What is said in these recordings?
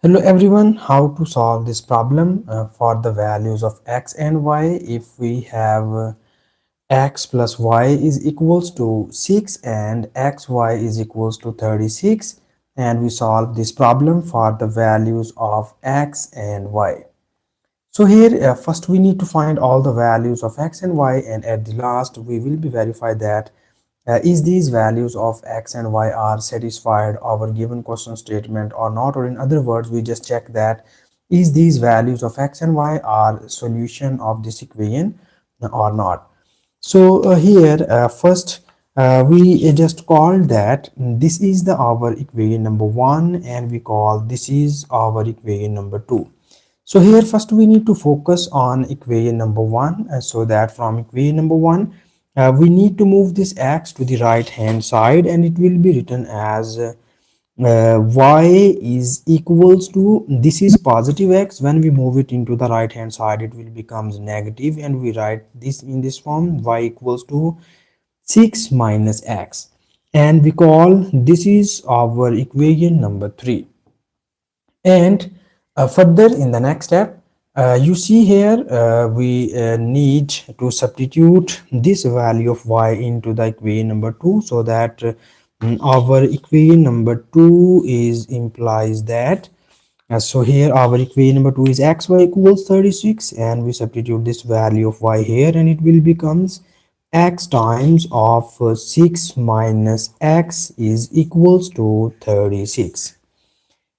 Hello everyone, how to solve this problem for the values of x and y if we have x plus y is equals to 6 and xy is equals to 36, and we solve this problem for the values of x and y. So here first we need to find all the values of x and y, and at the last we will be verify that is these values of x and y are satisfied our given question statement or not, or in other words we just check that is these values of x and y are solution of this equation or not. So here first we just call that this is the our equation number 1, and we call this is our equation number 2. So here first we need to focus on equation number 1, so that from equation number 1 we need to move this x to the right hand side, and it will be written as y is equals to, this is positive x. When we move it into the right hand side it will becomes negative, and we write this in this form: y equals to 6 minus x, and we call this is our equation number 3. And further in the next step, you see here we need to substitute this value of y into the equation number 2, so that our equation number 2 is implies that so here our equation number 2 is xy equals 36, and we substitute this value of y here, and it will becomes x times of 6 minus x is equals to 36.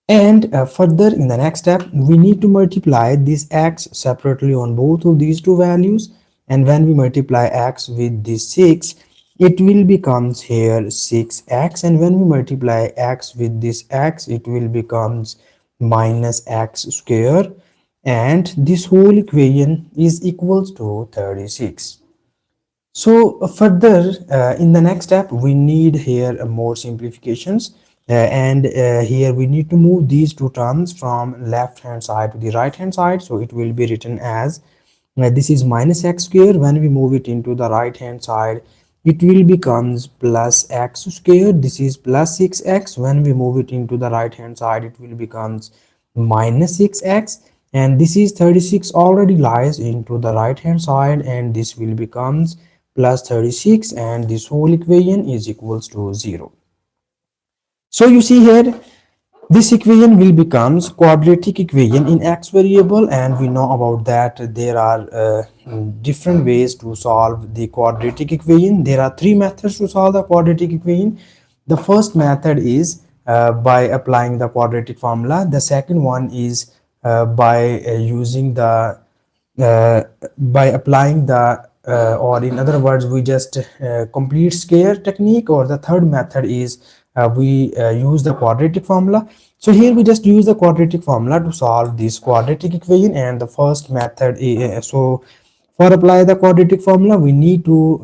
And further in the next step we need to multiply this x separately on both of these two values, and when we multiply x with this 6 it will becomes here 6x, and when we multiply x with this x it will becomes minus x square, and this whole equation is equals to 36. So further in the next step we need here more simplifications, and here we need to move these two terms from left hand side to the right hand side, so it will be written as this is minus x square. When we move it into the right hand side it will becomes plus x square. This is plus 6x. When we move it into the right hand side it will becomes minus 6x, and this is 36 already lies into the right hand side, and this will becomes plus 36, and this whole equation is equals to 0. So you see here this equation will becomes quadratic equation in x variable, and we know about that there are different ways to solve the quadratic equation. There are three methods to solve the quadratic equation. The first method is by applying the quadratic formula. The second one is by using the by applying the or in other words we just complete square technique, or the third method is we use the quadratic formula. So here we just use the quadratic formula to solve this quadratic equation. And the first method is, so for apply the quadratic formula we need to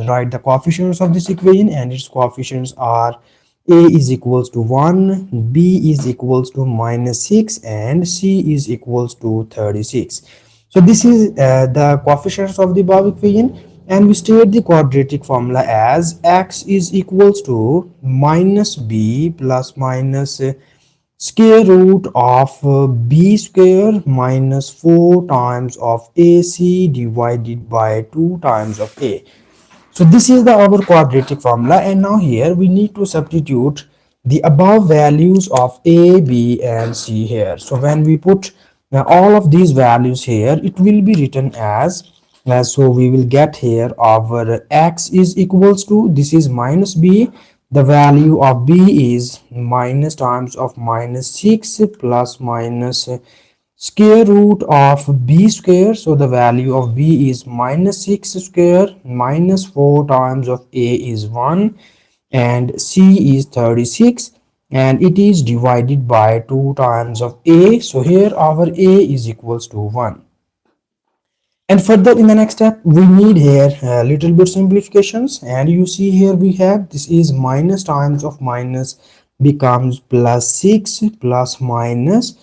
write the coefficients of this equation, and its coefficients are a is equals to 1, b is equals to minus 6, and c is equals to 36. So this is the coefficients of the above equation, and we state the quadratic formula as x is equals to minus b plus minus square root of b square minus 4 times of ac divided by 2 times of a. So this is the our quadratic formula, and now here we need to substitute the above values of a, b and c here. So when we put all of these values here it will be written as so we will get here our x is equals to, this is minus b, the value of b is minus times of minus 6 plus minus square root of b square. So the value of b is minus 6 square minus 4 times of a is 1, and c is 36, and it is divided by 2 times of a. So here our a is equals to 1. And further in the next step we need here a little bit simplifications, and you see here we have this is minus times of minus becomes plus 6 plus minus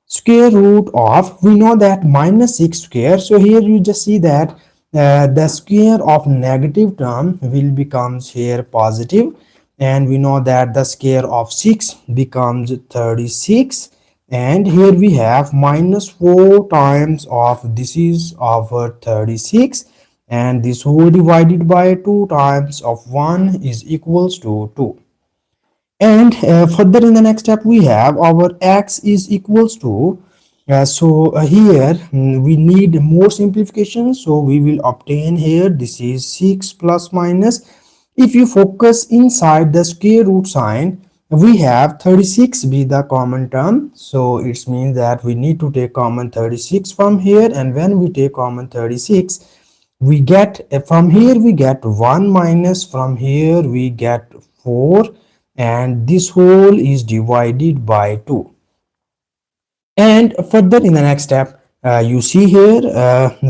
square root of, we know that minus 6 square. So here you just see that the square of negative term will becomes here positive, and we know that the square of 6 becomes 36, and here we have minus 4 times of this is over 36, and this whole divided by 2 times of 1 is equals to 2. And further in the next step we have our x is equals to here we need more simplification, so we will obtain here this is 6 plus minus. If you focus inside the square root sign, we have 36 be the common term, so it means that we need to take common 36 from here, and when we take common 36 we get from here we get 1 minus from here we get 4, and this whole is divided by 2. And further in the next step you see here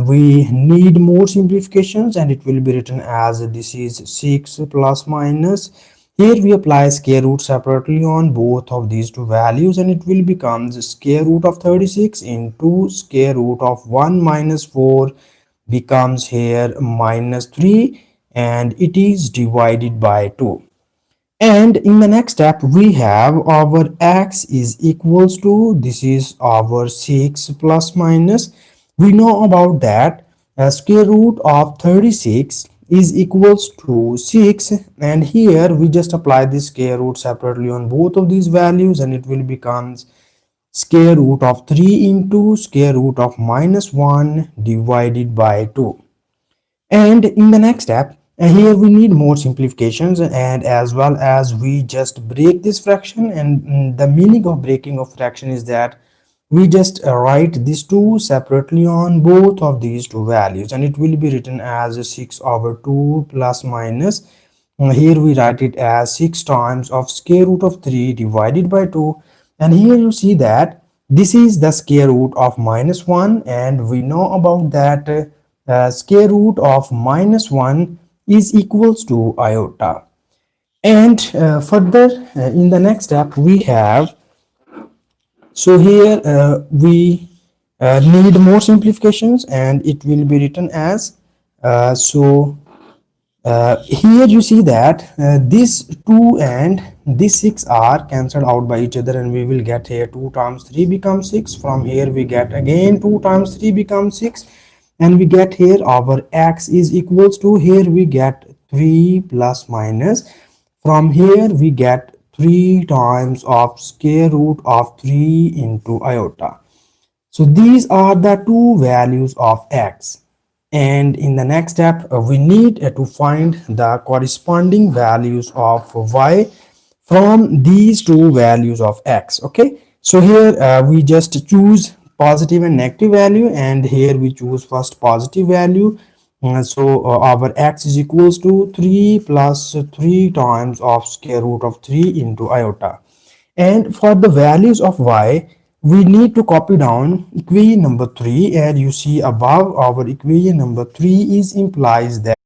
we need more simplifications, and it will be written as this is 6 plus minus. Here we apply square root separately on both of these two values, and it will become the square root of 36 into square root of 1 minus 4 becomes here minus 3, and it is divided by 2. And in the next step we have our x is equals to this is our 6 plus minus. We know about that square root of 36 is equals to 6, and here we just apply this square root separately on both of these values, and it will become square root of 3 into square root of minus 1 divided by 2. And in the next step here we need more simplifications, and as well as we just break this fraction, and the meaning of breaking of fraction is that we just write these two separately on both of these two values, and it will be written as 6 over 2 plus minus. Here we write it as 6 times of square root of 3 divided by 2, and here you see that this is the square root of minus 1, and we know about that square root of minus 1 is equals to iota. And further in the next step we have, so here we need more simplifications, and it will be written as here you see that this 2 and this 6 are cancelled out by each other, and we will get here 2 times 3 becomes 6. From here we get again 2 times 3 becomes 6, and we get here our x is equals to, here we get 3 plus minus. From here we get 3 times of square root of 3 into iota. So these are the two values of x, and in the next step we need to find the corresponding values of y from these two values of x. Okay, so here we just choose positive and negative value, and here we choose first positive value. Our x is equals to 3 plus 3 times of square root of 3 into iota. And for the values of y, we need to copy down equation number 3, and you see above our equation number 3 is implies that,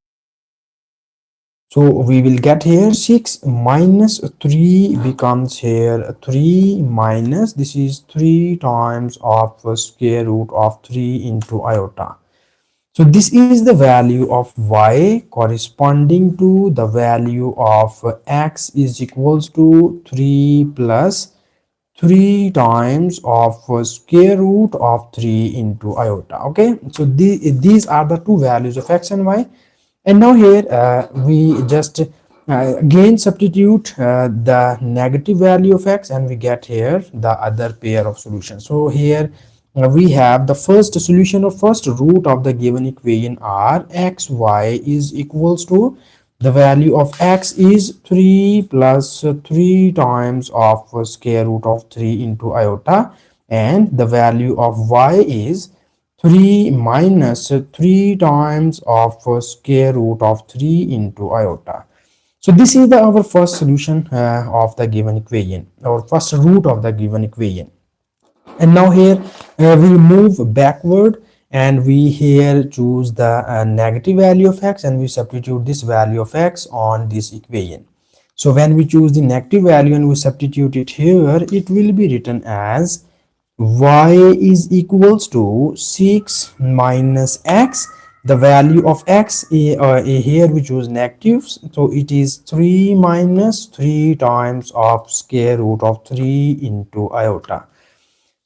so we will get here 6 minus 3 becomes here 3 minus this is 3 times of square root of 3 into iota. So this is the value of y corresponding to the value of x is equals to 3 plus 3 times of square root of 3 into iota. Okay, so these are the two values of x and y. And now here we just again substitute the negative value of x, and we get here the other pair of solutions. So here we have the first solution of first root of the given equation are xy is equals to, the value of x is 3 plus 3 times of square root of 3 into iota, and the value of y is 3 minus 3 times of square root of 3 into iota. So this is our first solution of the given equation, or first root of the given equation. And now here we move backward, and we here choose the negative value of x, and we substitute this value of x on this equation. So when we choose the negative value and we substitute it here, it will be written as y is equals to 6 minus x. The value of x here we choose negatives, so it is 3 minus 3 times of square root of 3 into iota.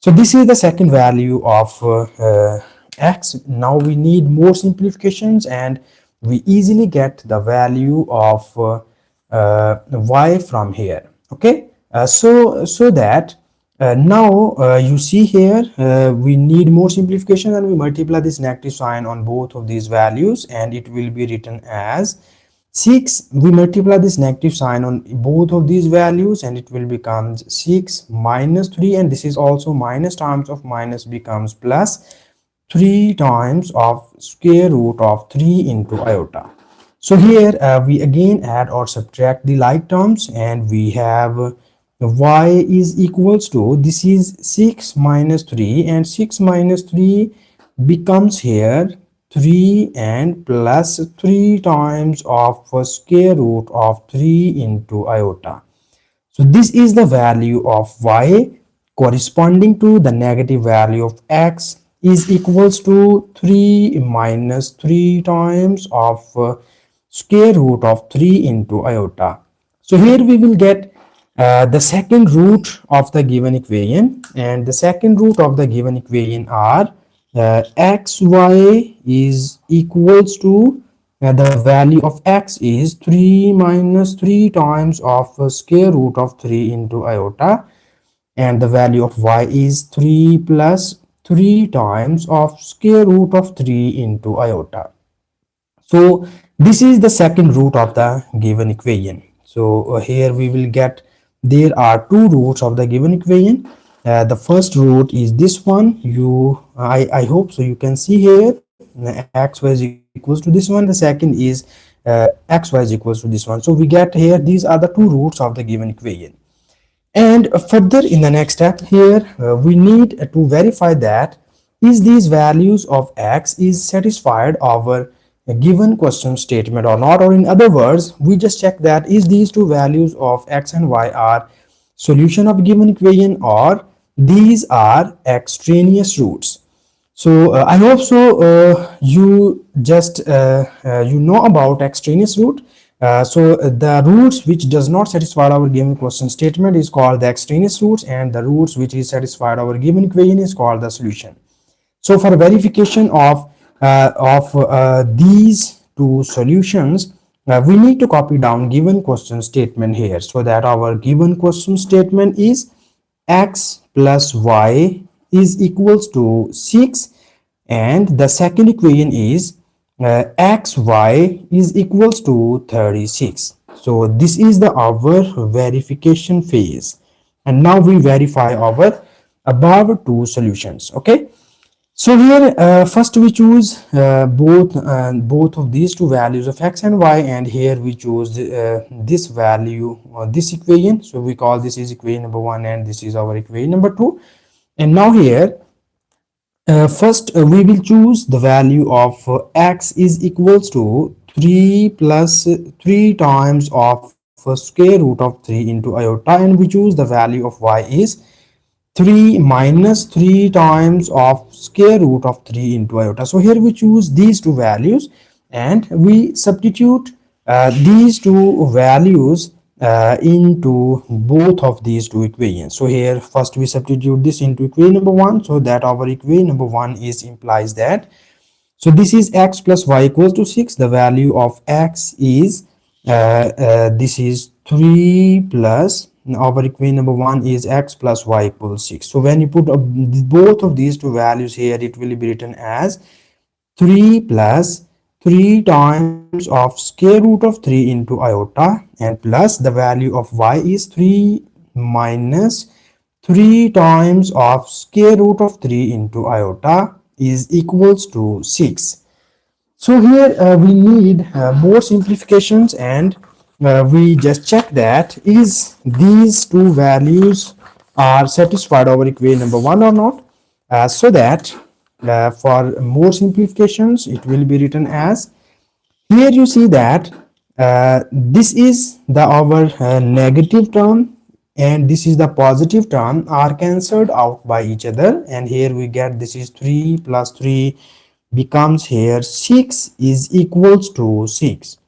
So this is the second value of x. Now we need more simplifications, and we easily get the value of y from here. Okay, so that now you see here we need more simplification, and we multiply this negative sign on both of these values, and it will be written as 6. We multiply this negative sign on both of these values, and it will become 6 minus 3, and this is also minus times of minus becomes plus 3 times of square root of 3 into iota. So here we again add or subtract the like terms, and we have y is equals to, this is 6 minus 3, and 6 minus 3 becomes here 3 and plus 3 times of square root of 3 into iota. So this is the value of y corresponding to the negative value of x is equals to 3 minus 3 times of square root of 3 into iota. So here we will get the second root of the given equation, and the second root of the given equation are xy is equals to the value of x is 3 minus 3 times of square root of 3 into iota, and the value of y is 3 plus 3 times of square root of 3 into iota. So this is the second root of the given equation. So here we will get, there are two roots of the given equation. The first root is this one. I hope so you can see here xy is equals to this one. The second is xy is equals to this one. So we get here, these are the two roots of the given equation. And further in the next step here we need to verify that is these values of x is satisfied our given question statement or not, or in other words we just check that is these two values of x and y are solution of given equation or these are extraneous roots. So I hope so you just you know about extraneous root. So the roots which does not satisfy our given question statement is called the extraneous roots, and the roots which is satisfied our given equation is called the solution. So for verification of these two solutions, we need to copy down given question statement here, so that our given question statement is x plus y is equals to 6, and the second equation is xy is equals to 36. So this is the our verification phase, and now we verify our above two solutions. Okay, so here first we choose both of these two values of x and y, and here we choose this value or this equation. So we call this is equation number 1, and this is our equation number 2. And now here first we will choose the value of x is equals to 3 plus 3 times of square root of 3 into iota, and we choose the value of y is 3 minus 3 times of square root of 3 into iota. So here we choose these two values, and we substitute these two values into both of these two equations. So here first we substitute this into equation number 1, so that our equation number 1 is implies that, so this is x plus y equals to 6. The value of x is this is 3 plus, our equation number 1 is x plus y equals 6. So when you put both of these two values here, it will be written as 3 plus 3 times of square root of 3 into iota, and plus the value of y is 3 minus 3 times of square root of 3 into iota is equals to 6. So here we need more simplifications, and we just check that is these two values are satisfied our equation number 1 or not, so that for more simplifications it will be written as, here you see that this is the our negative term and this is the positive term are cancelled out by each other, and here we get this is 3 plus 3 becomes here 6 is equals to 6.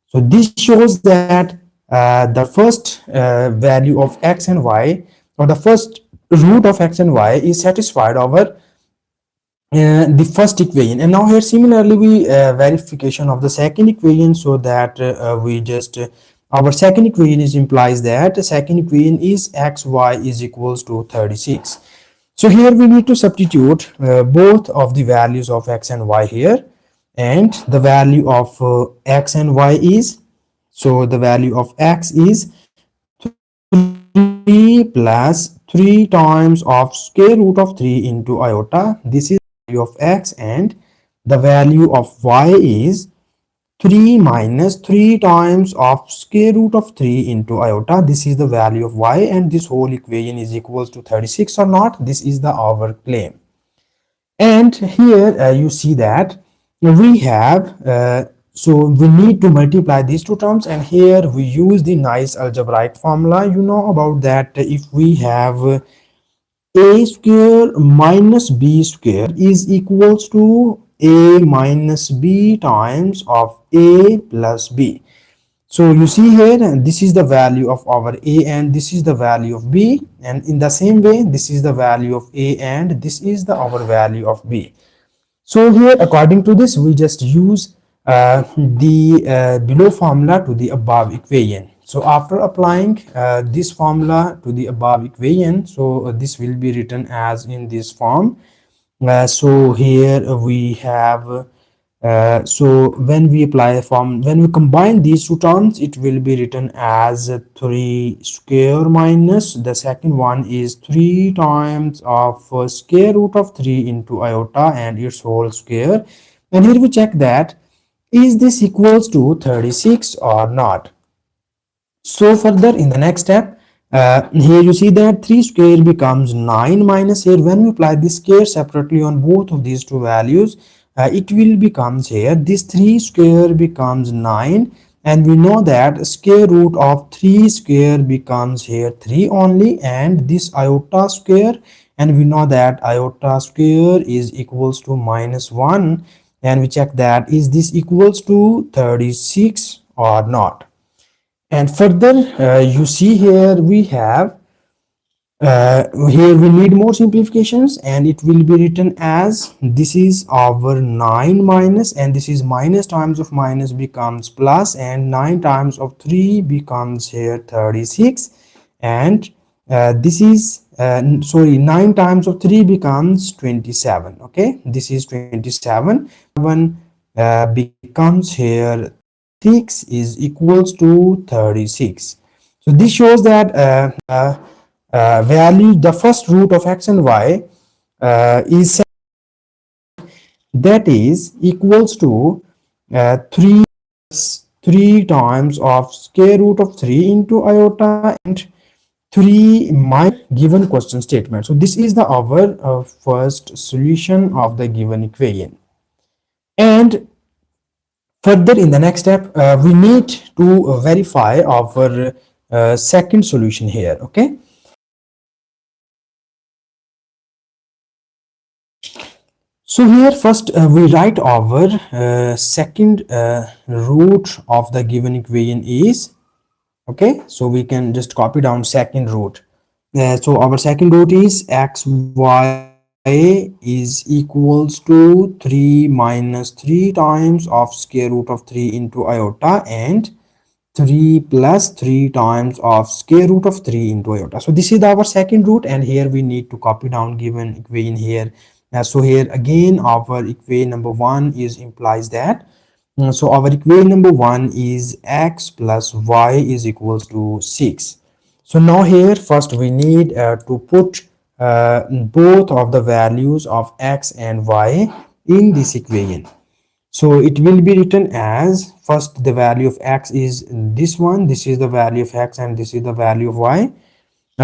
So this shows that the first value of x and y, or the first root of x and y is satisfied over the first equation. And now here similarly we verification of the second equation, so that we just our second equation is implies that the second equation is xy is equals to 36. So here we need to substitute both of the values of x and y here, and the value of x and y is, so the value of x is 3 plus 3 times of square root of 3 into iota. This is the value of x, and the value of y is 3 minus 3 times of square root of 3 into iota. This is the value of y, and this whole equation is equals to 36 or not. This is the our claim. And here you see that we have so we need to multiply these two terms, and here we use the nice algebraic formula. You know about that. If we have a square minus b square is equals to a minus b times of a plus b. So you see here, this is the value of our a and this is the value of b, and in the same way this is the value of a and this is the our value of b. So here according to this we just use the below formula to the above equation. So after applying this formula to the above equation, so this will be written as in this form. So here we have so when we apply form, when we combine these two terms, it will be written as 3 square minus the second one is 3 times of square root of 3 into iota and its whole square. And here we check that is this equals to 36 or not. So further in the next step, here you see that 3 square becomes 9 minus here when we apply this square separately on both of these two values, it will becomes here this 3 square becomes 9, and we know that square root of 3 square becomes here 3 only, and this iota square, and we know that iota square is equals to minus 1, and we check that is this equals to 36 or not. And further you see here we have here we need more simplifications, and it will be written as this is our 9 minus, and this is minus times of minus becomes plus, and 9 times of 3 becomes here 36, and this is sorry 9 times of 3 becomes 27. Okay, this is 27. 1 becomes here 6 is equals to 36. So this shows that value the first root of x and y is that is equals to 3 plus 3 times of square root of 3 into iota and 3 minus given question statement. So this is the our first solution of the given equation. And further in the next step we need to verify our second solution here. Okay, so here first we write our second root of the given equation is, okay, so we can just copy down second root. So our second root is xy is equals to 3 minus 3 times of square root of 3 into iota and 3 plus 3 times of square root of 3 into iota. So this is our second root, and here we need to copy down given equation here. So here again our equation number 1 is implies that so our equation number 1 is x plus y is equals to 6. So now here first we need to put both of the values of x and y in this equation. So it will be written as first the value of x is this one, this is the value of x, and this is the value of y.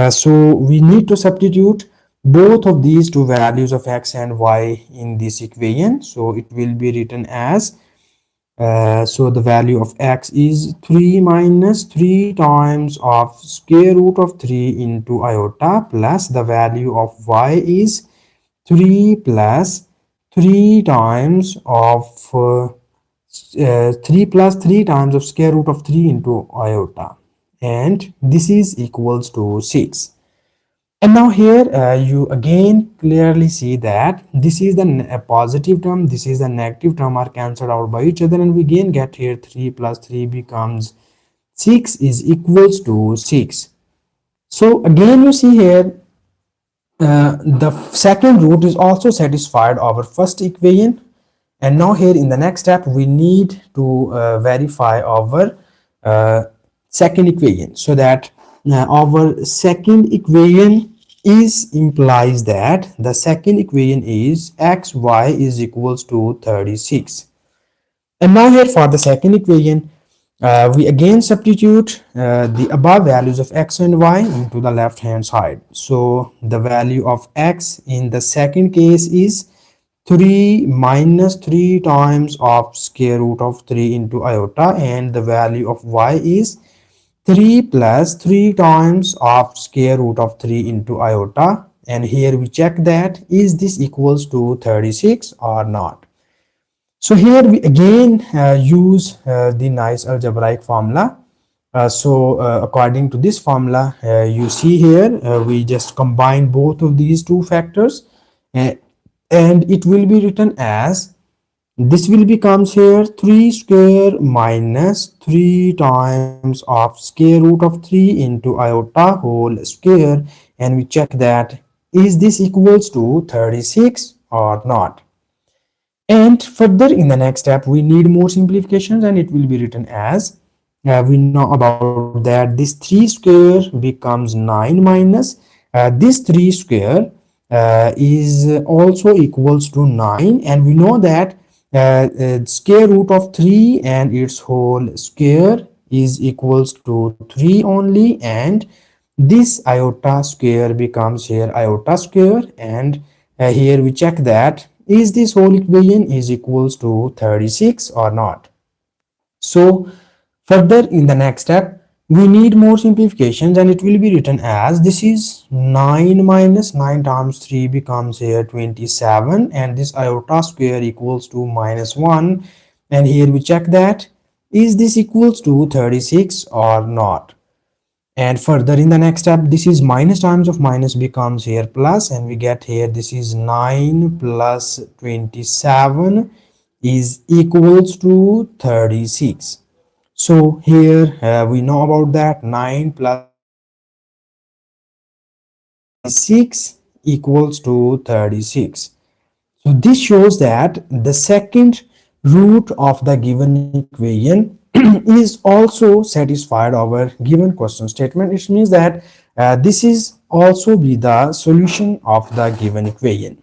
So we need to substitute both of these two values of x and y in this equation. So it will be written as so the value of x is 3 minus 3 times of square root of 3 into iota plus the value of y is 3 plus 3 times of 3 plus 3 times of square root of 3 into iota, and this is equals to 6. And now here you again clearly see that this is the positive term, this is the negative term are cancelled out by each other, and we again get here 3 plus 3 becomes 6 is equals to 6. So again you see here the second root is also satisfied our first equation, and now here in the next step we need to verify our uh, second equation, so that our second equation is implies that the second equation is xy is equals to 36. And now here for the second equation, we again substitute the above values of x and y into the left hand side. So the value of x in the second case is 3 minus 3 times of square root of 3 into iota, and the value of y is 3 plus 3 times of square root of 3 into iota. And here we check that is this equals to 36 or not. So here we again use the nice algebraic formula. According to this formula, you see here we just combine both of these two factors, uh, and it will be written as this will becomes here 3 square minus 3 times of square root of 3 into iota whole square, and we check that is this equals to 36 or not. And further in the next step we need more simplifications, and it will be written as we know about that this 3 square becomes 9 minus this 3 square is also equals to 9, and we know that square root of 3 and its whole square is equals to 3 only, and this iota square becomes here iota square, and here we check that is this whole equation is equals to 36 or not. So further in the next step we need more simplifications, and it will be written as this is 9 minus 9 times 3 becomes here 27, and this iota square equals to minus 1, and here we check that is this equals to 36 or not. And further in the next step this is minus times of minus becomes here plus, and we get here this is 9 plus 27 is equals to 36. So here we know about that 9 plus 6 equals to 36. So this shows that the second root of the given equation is also satisfied our given question statement. It means that this is also be the solution of the given equation.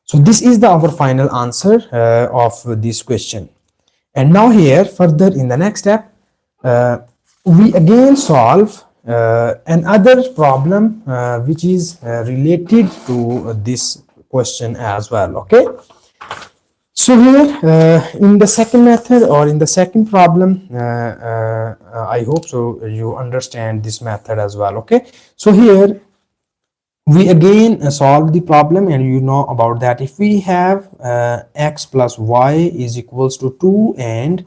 So this is the our final answer of this question. And now here further in the next step we again solve another problem which is related to this question as well. Okay, so here in the second method or in the second problem, I hope so you understand this method as well. Okay, so here we again solve the problem, and you know about that if we have x plus y is equals to 2 and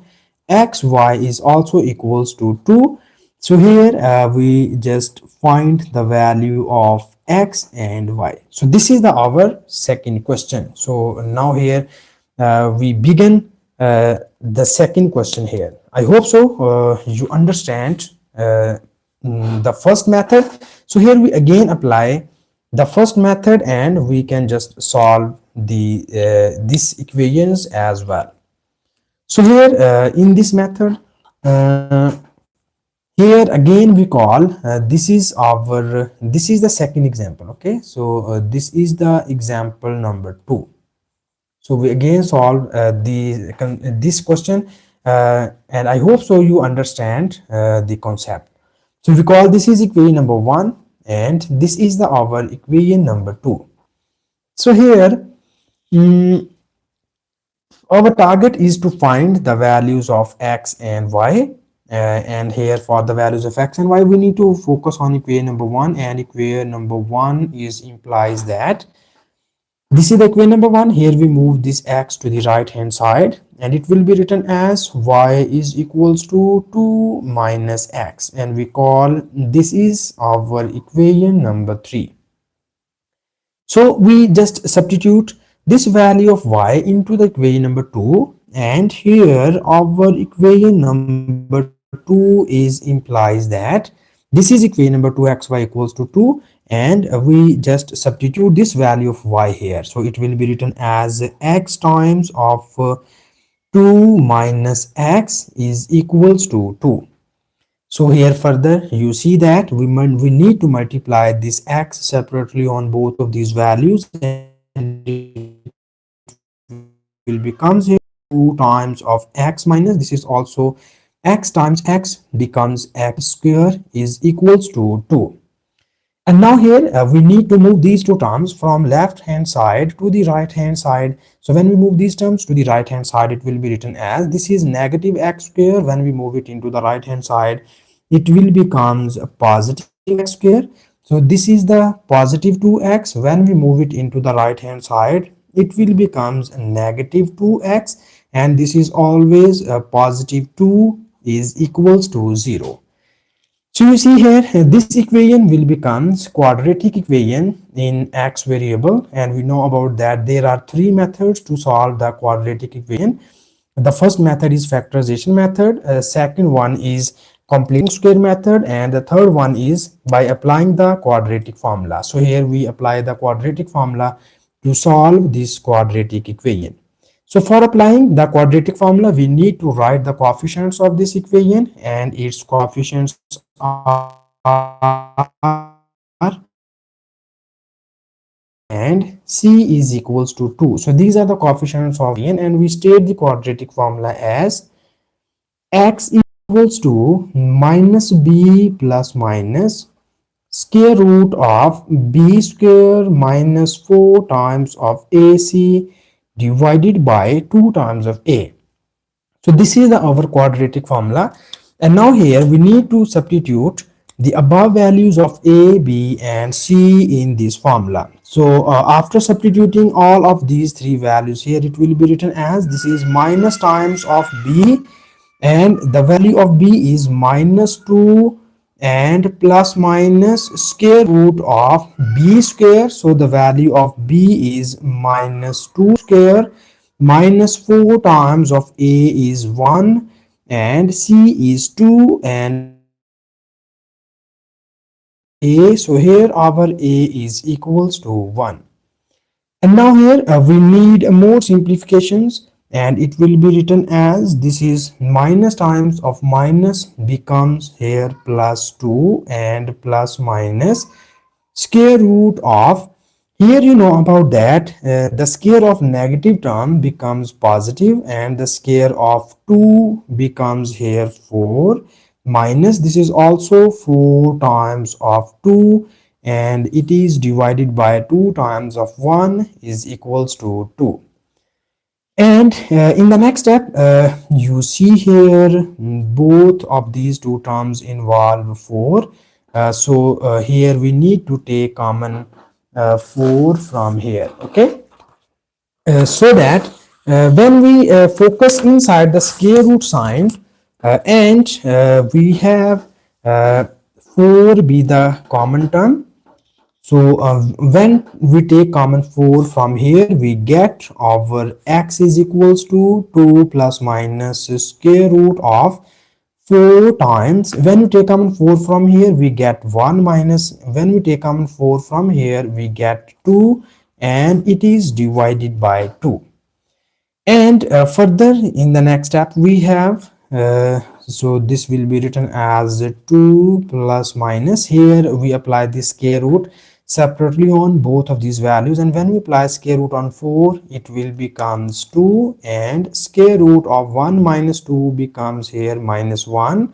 xy is also equals to 2. So here we just find the value of x and y. So this is the our second question. So now here we begin the second question here. I hope so you understand the first method. So here we again apply the first method, and we can just solve the these equations as well. So here in this method here again we call this is our this is the second example. Okay, so this is the example number 2. So we again solve this question, and I hope so you understand the concept. So we call this is equation number 1, and this is the our equation number 2. So here our target is to find the values of x and y, and here for the values of x and y we need to focus on equation number 1, and equation number 1 is implies that this is the equation number 1. Here we move this x to the right hand side, and it will be written as y is equals to 2 minus x, and we call this is our equation number 3. So we just substitute this value of y into the equation number 2, and here our equation number 2 is implies that this is equation number 2 xy equals to 2, and we just substitute this value of y here. So it will be written as x times of 2 minus x is equals to 2. So here further you see that we need to multiply this x separately on both of these values, and it will becomes here 2 times of x minus, this is also x times x becomes x square is equals to 2. And now here we need to move these two terms from left hand side to the right hand side. So when we move these terms to the right hand side, it will be written as this is negative x square. When we move it into the right hand side, it will becomes a positive x square. So this is the positive 2x. When we move it into the right hand side, it will becomes negative 2x, and this is always a positive 2 is equals to 0. So you see here, this equation will becomes quadratic equation in x variable, and we know about that there are three methods to solve the quadratic equation. The first method is factorization method, second one is completing square method, and the third one is by applying the quadratic formula. So here we apply the quadratic formula to solve this quadratic equation. So for applying the quadratic formula, we need to write the coefficients of this equation, and its coefficients are and c is equals to 2. So these are the coefficients of equation, and we state the quadratic formula as x equals to minus b plus minus square root of b square minus 4 times of ac divided by 2 times of a. So this is the our quadratic formula, and now here we need to substitute the above values of a, b and c in this formula. So after substituting all of these three values here, it will be written as this is minus times of b, and the value of b is minus 2, and plus minus square root of b square. So the value of b is minus 2 square minus 4 times of a is 1, and c is 2, and a. So here our a is equals to 1. And now here we need more simplifications, and it will be written as this is minus times of minus becomes here plus 2, and plus minus square root of, here you know about that the square of negative term becomes positive, and the square of 2 becomes here 4, minus this is also 4 times of 2, and it is divided by 2 times of 1 is equals to 2. And in the next step, you see here both of these two terms involve 4. So here we need to take common 4 from here, okay? So that when we focus inside the square root sign, and we have 4 be the common term. So when we take common 4 from here, we get our x is equals to 2 plus minus square root of 4 times. When we take common 4 from here, we get 1 minus, when we take common 4 from here, we get 2, and it is divided by 2. And further in the next step we have so this will be written as 2 plus minus, here we apply the square root separately on both of these values, and when we apply square root on 4, it will becomes 2, and square root of 1 minus 2 becomes here minus 1,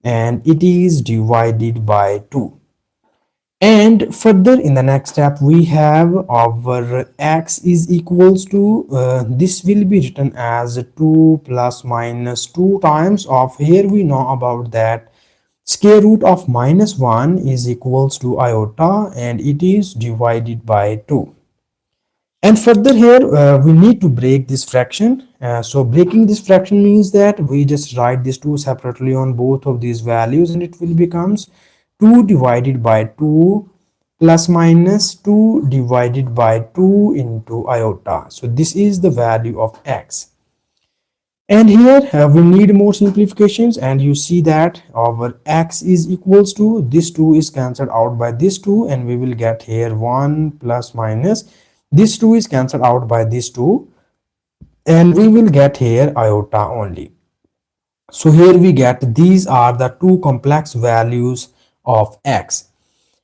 and it is divided by 2. And further in the next step we have our x is equals to this will be written as 2 plus minus 2 times of, here we know about that square root of minus 1 is equals to iota, and it is divided by 2. And further here we need to break this fraction. So breaking this fraction means that we just write these two separately on both of these values, and it will becomes 2 divided by 2 plus minus 2 divided by 2 into iota. So this is the value of x. And here we need more simplifications, and you see that our x is equals to this 2 is cancelled out by this 2, and we will get here 1 plus minus this 2 is cancelled out by this 2, and we will get here iota only. So here we get these are the two complex values of x.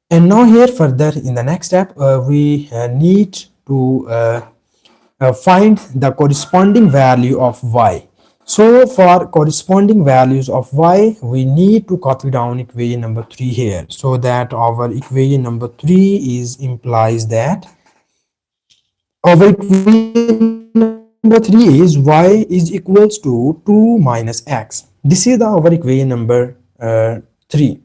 And now here further in the next step we need to find the corresponding value of y. So for corresponding values of y, we need to copy down equation number 3 here, so that our equation number 3 is implies that our equation number 3 is y is equals to 2 minus x. This is the our equation number 3.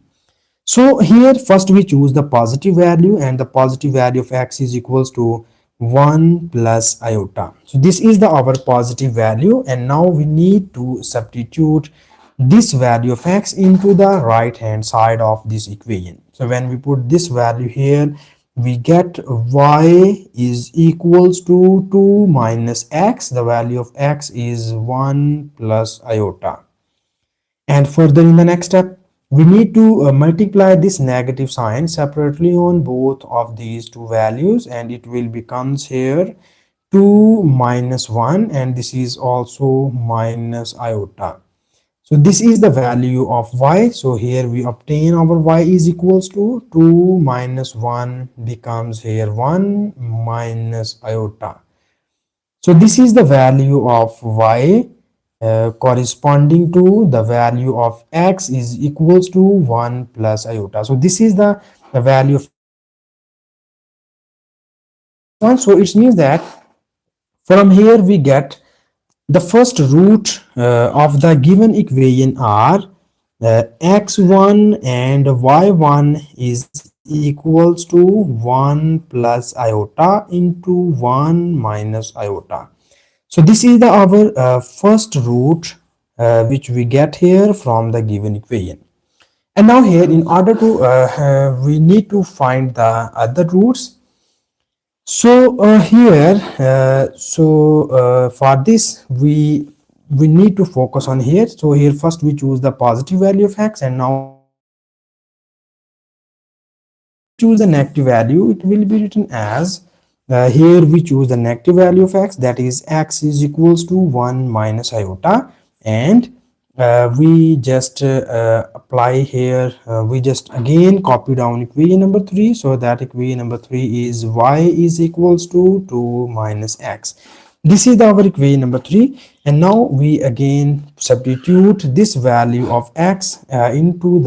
So here first we choose the positive value, and the positive value of x is equals to 1 plus iota. So this is the our positive value, and now we need to substitute this value of x into the right hand side of this equation. So when we put this value here, we get y is equals to 2 minus x. The value of x is 1 plus iota. And further in the next step, we need to multiply this negative sign separately on both of these two values, and it will becomes here 2 minus 1, and this is also minus iota. So this is the value of y. So here we obtain our y is equals to 2 minus 1 becomes here 1 minus iota. So this is the value of y corresponding to the value of x is equals to 1 plus iota. So this is the value of x is equals to 1. So it means that from here we get the first root of the given equation are x1 and y1 is equals to 1 plus iota into 1 minus iota. So this is the our first root which we get here from the given equation. And now here in order to we need to find the other roots. So here for this we need to focus on here. So here first we choose the positive value of x, and now we choose the negative value of x. So if we choose the negative value, it will be written as here we choose the negative value of x, that is x is equals to 1 minus iota, and we just apply here we just again copy down equation number 3, so that equation number 3 is y is equals to 2 minus x. This is our equation number 3, and now we again substitute this value of x into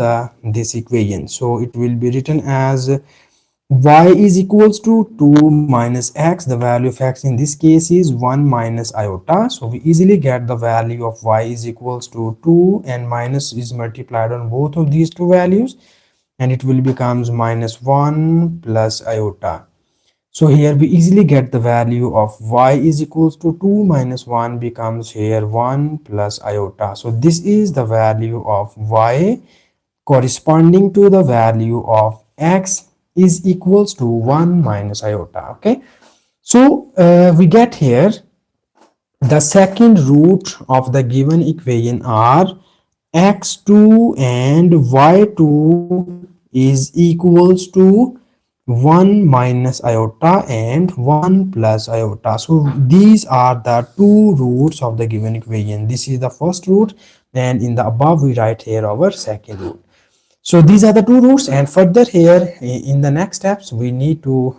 this equation. So it will be written as y is equals to 2 minus x. The value of x in this case is 1 minus iota. So we easily get the value of y is equals to 2, and minus is multiplied on both of these two values, and it will becomes minus 1 plus iota. So here we easily get the value of y is equals to 2 minus 1 becomes here 1 plus iota. So this is the value of y corresponding to the value of x is equals to 1 minus iota. Okay, so we get here the second root of the given equation are x2 and y2 is equals to 1 minus iota and 1 plus iota. So these are the two roots of the given equation. This is the first root, and in the above we write here our second root. So these are the two roots, and further here in the next steps we need to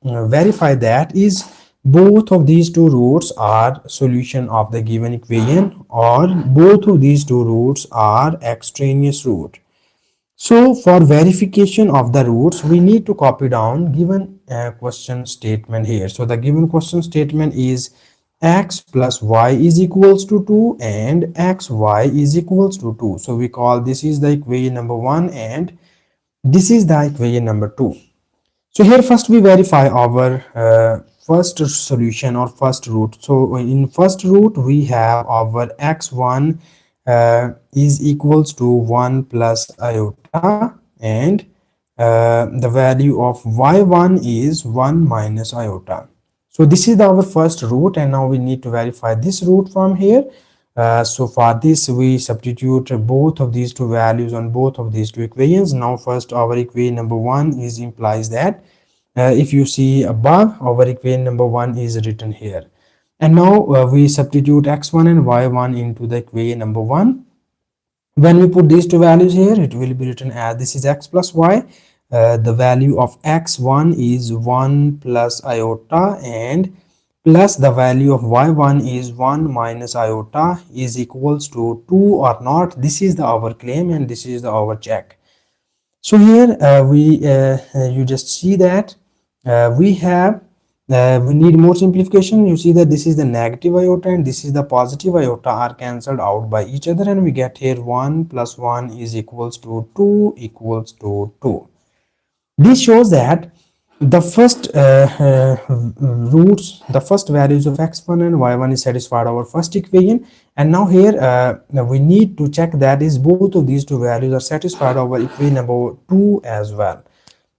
verify that is both of these two roots are solution of the given equation, or both of these two roots are extraneous root. So for verification of the roots, we need to copy down given question statement here. So the given question statement is x plus y is equals to 2 and xy is equals to 2. So we call this is the equation number 1 and this is the equation number 2. So here first we verify our first solution or first root. So in first root we have our x1 is equals to 1 plus iota, and the value of y1 is 1 minus iota. So this is our first root, and now we need to verify this root from here. So for this we substitute both of these two values on both of these two equations. Now first our equation number 1 is implies that if you see above, our equation number 1 is written here. And now we substitute x1 and y1 into the equation number 1. When we put these two values here, it will be written as this is x plus y. The value of x1 is 1 plus iota, and plus the value of y1 is 1 minus iota is equals to 2 or not. This is the our claim, and this is the our check. So here you just see that we need more simplification. You see that this is the negative iota and this is the positive iota are cancelled out by each other, and we get here 1 plus 1 is equals to 2 equals to 2. This shows that the first roots, the first values of x1 and y1 is satisfied our first equation. And now here we need to check that is both of these two values are satisfied our equation number 2 as well.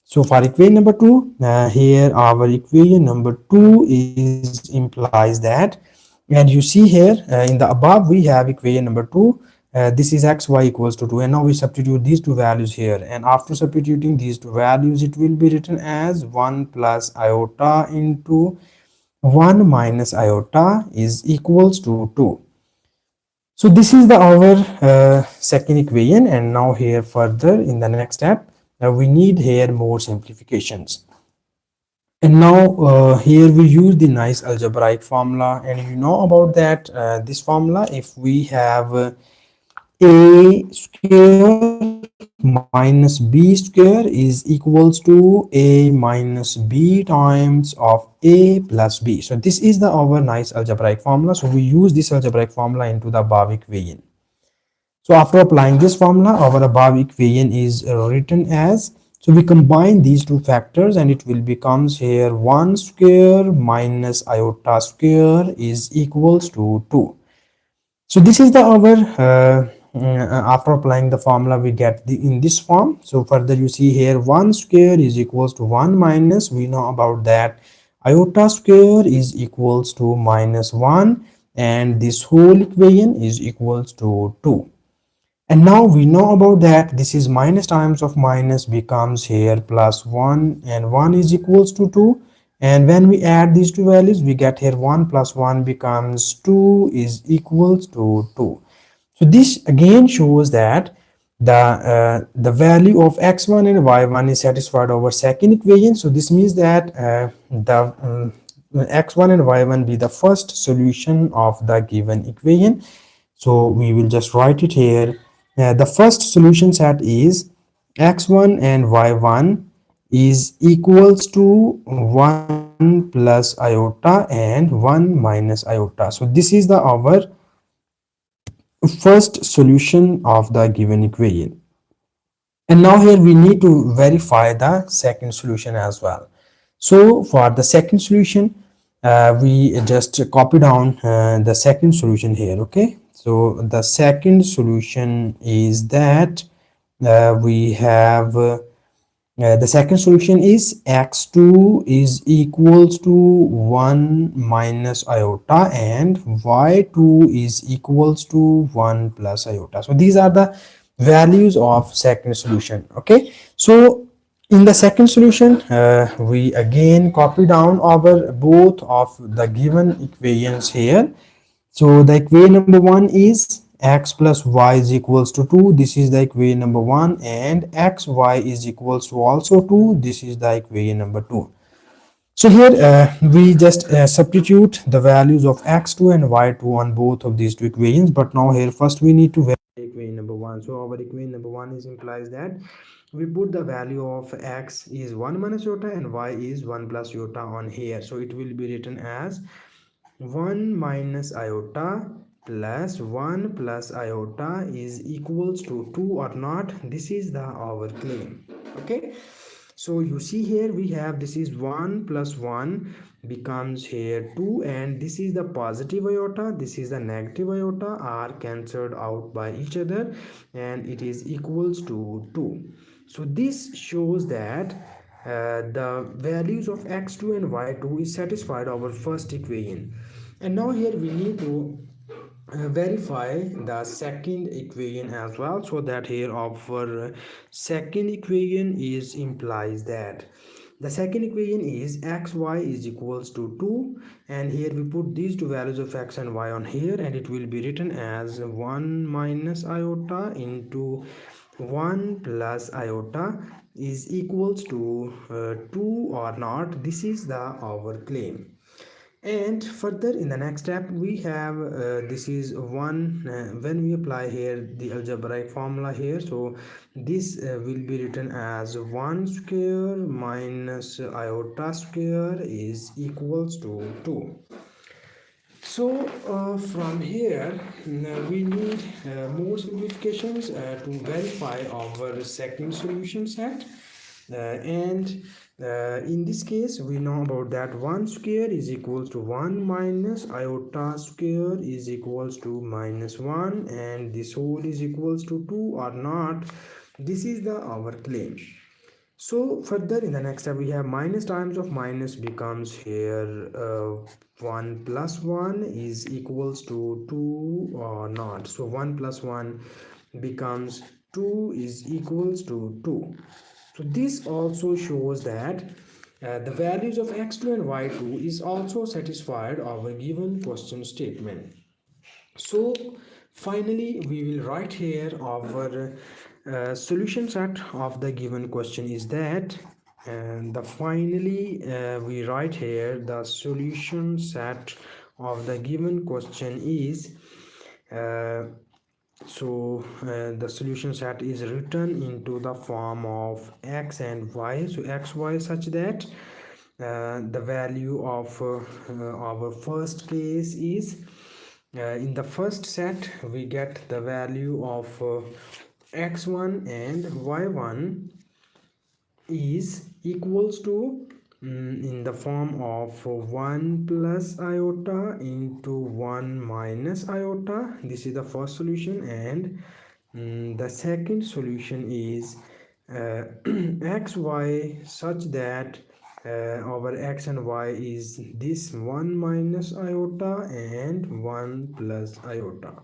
So for equation number 2, here our equation number 2 is implies that, and you see here in the above we have equation number 2. This is xy equals to 2, and now we substitute these two values here, and after substituting these two values it will be written as 1 plus iota into 1 minus iota is equals to 2. So this is the our second equation, and now here further in the next step we need here more simplifications. And now here we use the nice algebraic formula, and you know about that this formula. If we have a square minus b square is equals to a minus b times of a plus b. So this is the our nice algebraic formula. So we use this algebraic formula into the above equation. So after applying this formula, our above equation is written as, so we combine these two factors and it will becomes here 1 square minus iota square is equals to 2. So this is the our after applying the formula we get the in this form. So further you see here 1 square is equals to 1 minus, we know about that iota square is equals to minus 1, and this whole equation is equals to 2. And now we know about that this is minus times of minus becomes here plus 1, and 1 is equals to 2. And when we add these two values we get here 1 plus 1 becomes 2 is equals to 2. So this again shows that the value of x1 and y1 is satisfied over second equation. So this means that the x1 and y1 be the first solution of the given equation. So we will just write it here. The first solution set is x1 and y1 is equals to 1 plus iota and 1 minus iota. So this is the our first solution of the given equation. And now here we need to verify the second solution as well. So for the second solution we just copy down the second solution here. Okay, so the second solution is that we have the second solution is x2 is equals to 1 minus iota and y2 is equals to 1 plus iota. So these are the values of second solution. Okay, so in the second solution we again copy down our both of the given equations here. So the equation number 1 is x plus y is equals to 2. This is the equation number 1, and xy is equals to also 2. This is the equation number 2. So here we just substitute the values of x2 and y2 on both of these two equations. But now here first we need to verify equation number 1. So our equation number 1 is implies that we put the value of x is 1 minus iota and y is 1 plus iota on here. So it will be written as 1 minus iota plus 1 plus iota is equals to 2 or not. This is the our claim. Okay, so you see here we have this is 1 plus 1 becomes here 2, and this is the positive iota, this is the negative iota are cancelled out by each other, and it is equals to 2. So this shows that the values of x2 and y2 is satisfied our first equation. And now here we need to verify the second equation as well, so that here our second equation is implies that the second equation is xy is equals to 2, and here we put these two values of x and y on here, and it will be written as 1 minus iota into 1 plus iota is equals to 2 or not. This is the our claim. And further in the next step we have this is one when we apply here the algebraic formula here, so this will be written as 1 square minus iota square is equals to 2. So from here we need more simplifications to verify our second solution set, and in this case we know about that 1 square is equals to 1 minus iota square is equals to minus 1, and this whole is equals to 2 or not. This is the our claim. So further in the next step we have minus times of minus becomes here 1 plus 1 is equals to 2 or not. So 1 plus 1 becomes 2 is equals to 2. So this also shows that the values of x2 and y2 is also satisfied our given question statement. So finally we will write here our solution set of the given question is that, and the finally we write here the solution set of the given question is the solution set is written into the form of x and y. So x y such that the value of our first case is in the first set we get the value of x1 and y1 is equals to in the form of 1 plus iota into 1 minus iota. This is the first solution, and the second solution is xy such that our x and y is this 1 minus iota and 1 plus iota.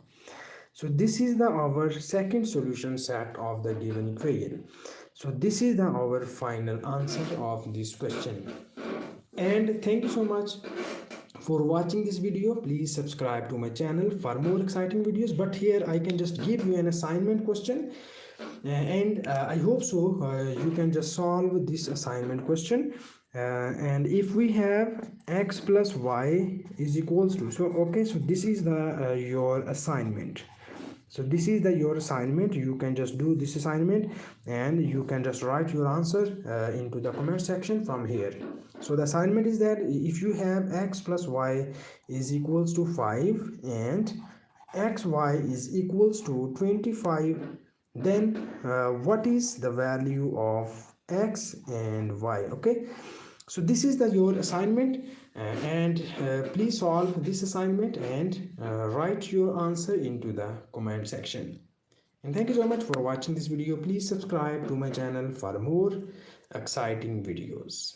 So this is the our second solution set of the given equation. So this is the our final answer of this question. And thank you so much for watching this video. Please subscribe to my channel for more exciting videos. But here I can just give you an assignment question, and I hope so you can just solve this assignment question. And if we have x plus y is equals to, so okay, so this is the your assignment. So this is the your assignment. You can just do this assignment and you can just write your answer into the comment section from here. So the assignment is that if you have x plus y is equals to 5 and xy is equals to 25, then what is the value of x and y? Okay, so this is the your assignment, and please solve this assignment and write your answer into the comment section. And thank you so much for watching this video. Please subscribe to my channel for more exciting videos.